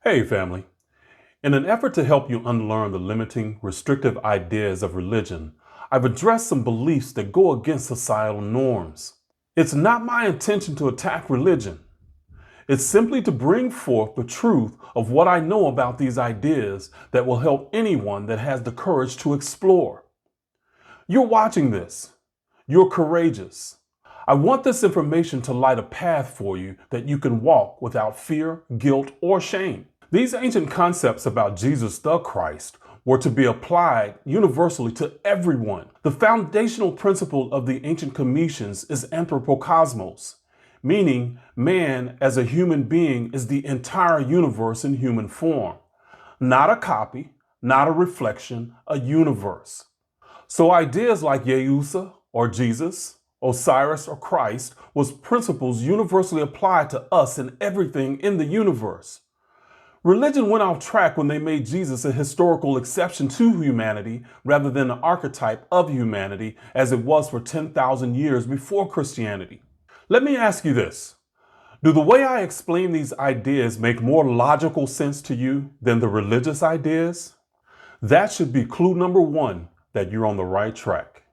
Hey family, in an effort to help you unlearn the limiting, restrictive ideas of religion, I've addressed some beliefs that go against societal norms. It's not my intention to attack religion. It's simply to bring forth the truth of what I know about these ideas that will help anyone that has the courage to explore. You're watching this. You're courageous. I want this information to light a path for you that you can walk without fear, guilt, or shame. These ancient concepts about Jesus the Christ were to be applied universally to everyone. The foundational principle of the ancient Cometians is anthropocosmos, meaning man as a human being is the entire universe in human form. Not a copy, not a reflection, a universe. So ideas like Yeusa or Jesus, Osiris or Christ was principles universally applied to us and everything in the universe. Religion went off track when they made Jesus a historical exception to humanity rather than an archetype of humanity as it was for 10,000 years before Christianity. Let me ask you this. Do the way I explain these ideas make more logical sense to you than the religious ideas? That should be clue number one that you're on the right track.